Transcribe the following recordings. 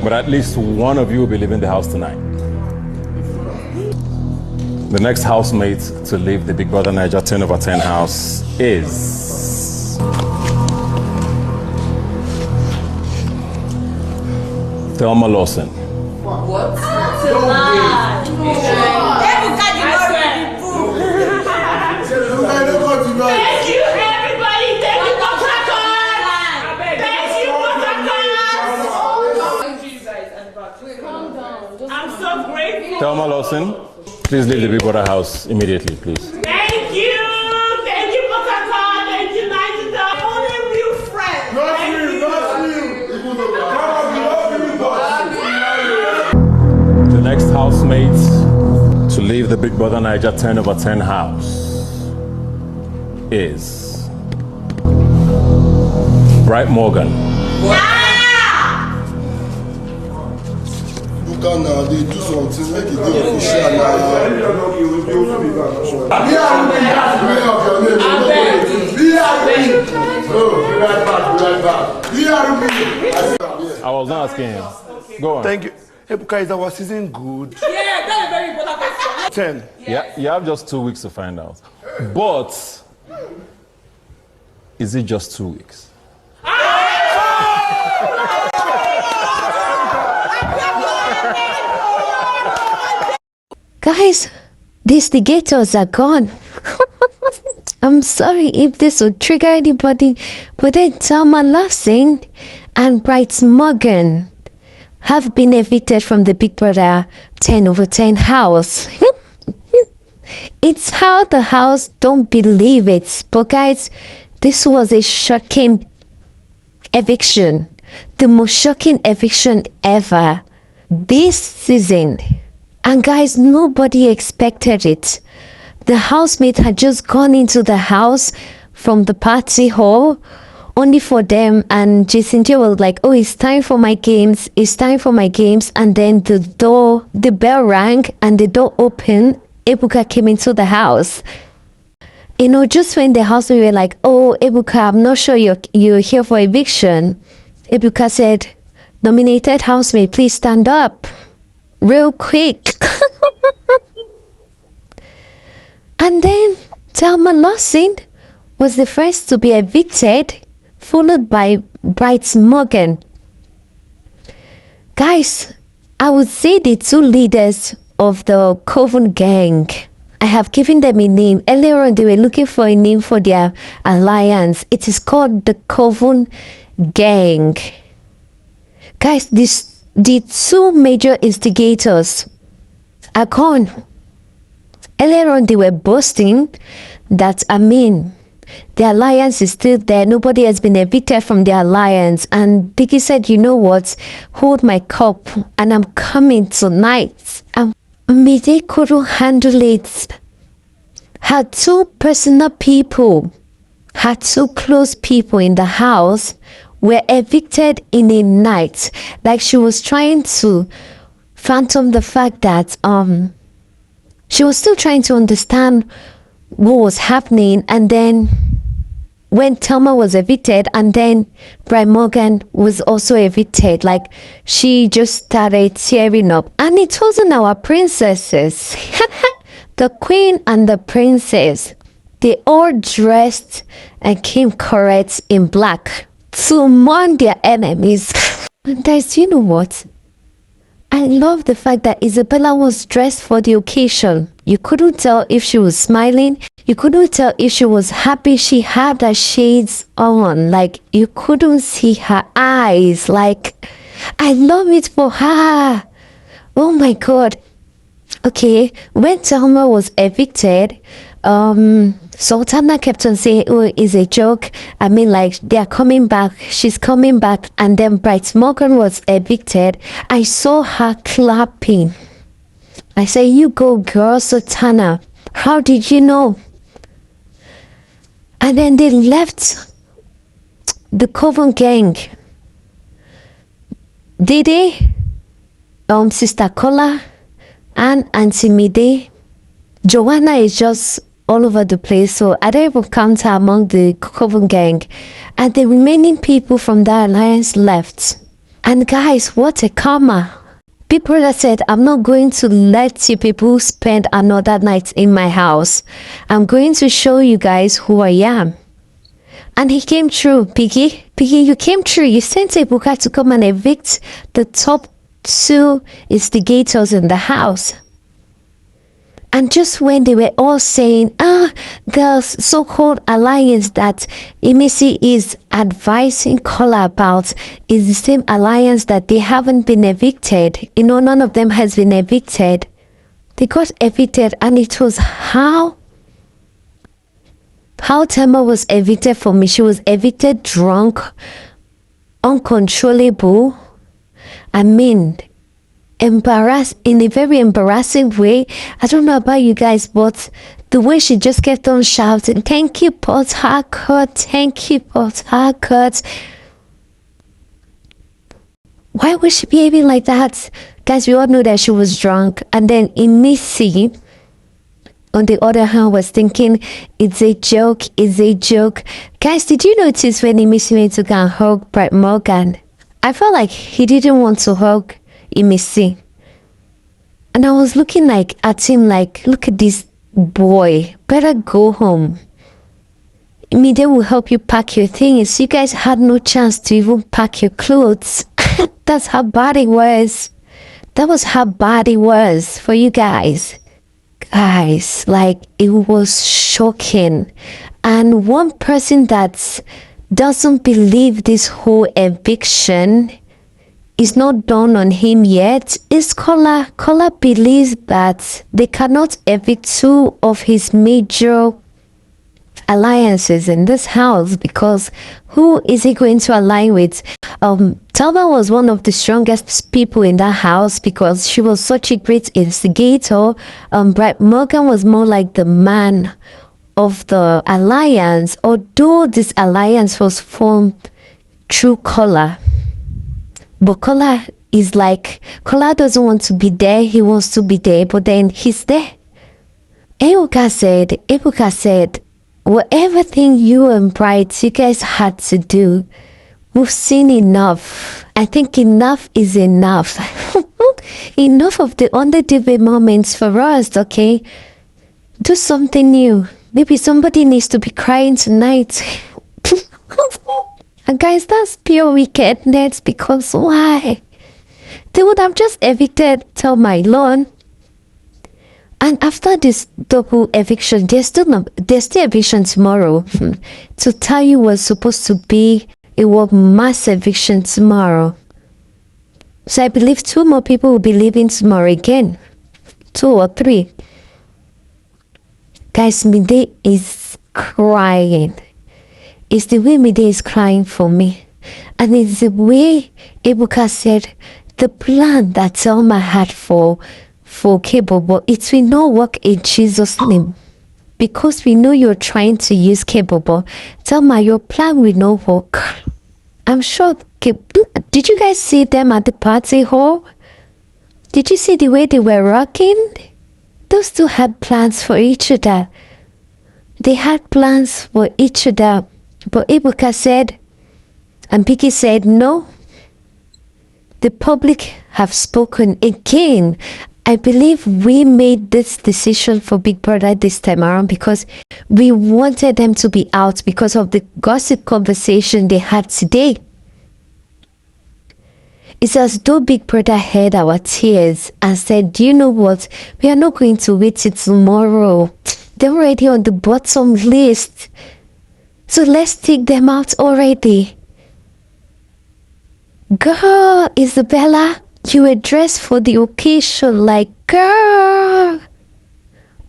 But at least one of you will be leaving the house tonight. The next housemate to leave the Big Brother Naija 10/10 house is Thelma Lawson. What? Thank you, everybody. Thank you, Dr. Thank you, Calm down. I'm so grateful. Thelma Lawson, please leave the Big Brother house immediately, please. Thank you, Dr. Thank you, Naija. Only real friends. The next housemate to leave the Big Brother Naija 10/10 house is Bright Morgan. Ebuka now, they do something, make it official now. I was not asking him. Go on. Thank you. Ebuka, is our season good? Yeah, that's a very important question. 10. Yeah, you have just 2 weeks to find out. But is it just 2 weeks? Guys, the instigators are gone. I'm sorry if this will trigger anybody, but then Thelma Lawson and Bright Morgan have been evicted from the Big Brother 10/10 house. It's how the house don't believe it. But guys, this was a shocking eviction. The most shocking eviction ever this season. And guys, nobody expected it. The housemate had just gone into the house from the party hall only for them, and Jason J was like, oh, it's time for my games, it's time for my games. And then the bell rang and the door opened. Ebuka came into the house. You know, just when the housemate were like, oh, Ebuka, I'm not sure you're here for eviction. Ebuka said, nominated housemate, please stand up real quick. And then Thelma Lawson was the first to be evicted, followed by Bright Morgan. Guys, I would say the two leaders of the Coven gang, I have given them a name. Earlier on, they were looking for a name for their alliance. It is called the Coven gang. Guys, the two major instigators are gone. Earlier on, they were boasting that, the alliance is still there. Nobody has been evicted from the alliance. And Biggie said, you know what? Hold my cup and I'm coming tonight. And they couldn't handle it. Her two personal people, her two close people in the house were evicted in a night. Like she was trying to phantom the fact that she was still trying to understand what was happening. And then when Thelma was evicted, and then Bright Morgan was also evicted, like she just started tearing up. And it wasn't our princesses. The queen and the princess, they all dressed and came correct in black to mourn their enemies. And guys, you know what? I love the fact that Isabella was dressed for the occasion. You couldn't tell if she was smiling. You couldn't tell if she was happy. She had her shades on. Like, you couldn't see her eyes. Like, I love it for her. Oh my God. Okay, when Thelma was evicted, Sultana kept on saying, oh, it's a joke. Like, they're coming back. She's coming back. And then Bright Morgan was evicted. I saw her clapping. I said, you go, girl, Sultana. How did you know? And then they left the Coven gang. Dede, Sister Kola, and Auntie Mide. Joanna is just all over the place, so I don't even count her among the Coven gang. And the remaining people from the alliance left. And guys, what a karma. Big Brother said, I'm not going to let you people spend another night in my house. I'm going to show you guys who I am. And he came through. Piggy, you came through. You sent Ebuka to come and evict the top 2 instigators in the house. And just when they were all saying, the so-called alliance that Emisi is advising Kola about is the same alliance that they haven't been evicted. You know, none of them has been evicted. They got evicted, and it was how Thelma was evicted for me. She was evicted drunk, uncontrollable. I mean, embarrassed in a very embarrassing way. I don't know about you guys, but the way she just kept on shouting, thank you, Port Harcourt, thank you, Port Harcourt. Why was she behaving like that? Guys, we all know that she was drunk. And then Emisi, on the other hand, was thinking, it's a joke, it's a joke. Guys, did you notice when Emisi went to go and hug Bright Morgan? I felt like he didn't want to hug Emisi. And I was looking at him like, look at this boy, better go home. Media will help you pack your things. You guys had no chance to even pack your clothes. That's how bad it was. That was how bad it was for you guys. Guys, like, it was shocking. And one person that doesn't believe this whole eviction is not done on him yet is Kola. Kola believes that they cannot evict 2 of his major alliances in this house, because who is he going to align with? Thelma was one of the strongest people in that house because she was such a great instigator. Bright Morgan was more like the man of the alliance, although this alliance was formed through Kola. But Kola is like, Kola doesn't want to be there, he wants to be there, but then he's there. Ebuka said, whatever thing you and Bright, you guys had to do, we've seen enough. I think enough is enough. Enough of the underdeveloped moments for us, okay? Do something new. Maybe somebody needs to be crying tonight. And guys, that's pure wickedness, because why? They would have just evicted Thelma alone. And after this double eviction, there's still eviction tomorrow. To tell you was supposed to be a mass eviction tomorrow. So I believe 2 more people will be leaving tomorrow again. 2 or 3. Guys, Mide is crying. It's the way Mide is crying for me. And it's the way Ebuka said the plan that Thelma had for Kebobo, it will not work in Jesus' name. Because we know you're trying to use Kebobo. Thelma, your plan will not work. I'm sure. Did you guys see them at the party hall? Did you see the way they were rocking? Those 2 had plans for each other. They had plans for each other. But Ebuka said, and Piki said, no. The public have spoken again. I believe we made this decision for Big Brother this time around because we wanted them to be out because of the gossip conversation they had today. It's as though Big Brother heard our tears and said, do you know what? We are not going to wait till tomorrow. They're already on the bottom list. So let's take them out already. Girl, Isabella, you were dressed for the occasion, like, girl.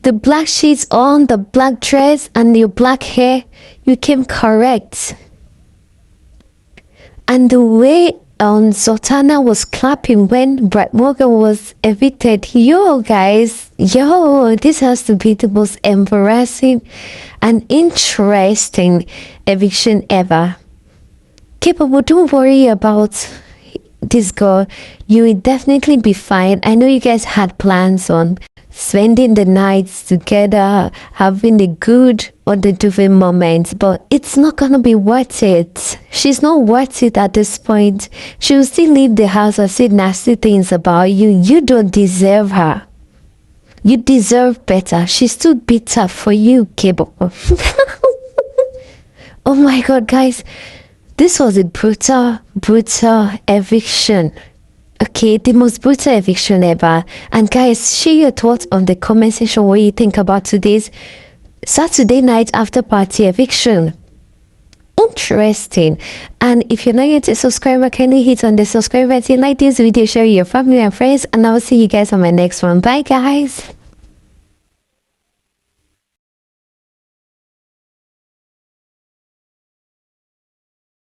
The black sheets on, the black dress, and your black hair, you came correct. And the way Zoltana was clapping when Bright Morgan was evicted. Yo, guys, this has to be the most embarrassing and interesting eviction ever. Capable, don't worry about this girl. You will definitely be fine. I know you guys had plans on spending the nights together, having a good or the duvet moment, but it's not gonna be worth it. She's not worth it at this point. She'll still leave the house and say nasty things about you. You don't deserve her. You deserve better. She's too bitter for you, Cable. Oh my god, guys. This was a brutal eviction. Okay, the most brutal eviction ever. And guys, share your thoughts on the comment section what you think about today's Saturday night after party eviction. Interesting. And if you're not yet a subscriber, kindly hit on the subscribe button, like this video, share with your family and friends, and I will see you guys on my next one. Bye guys.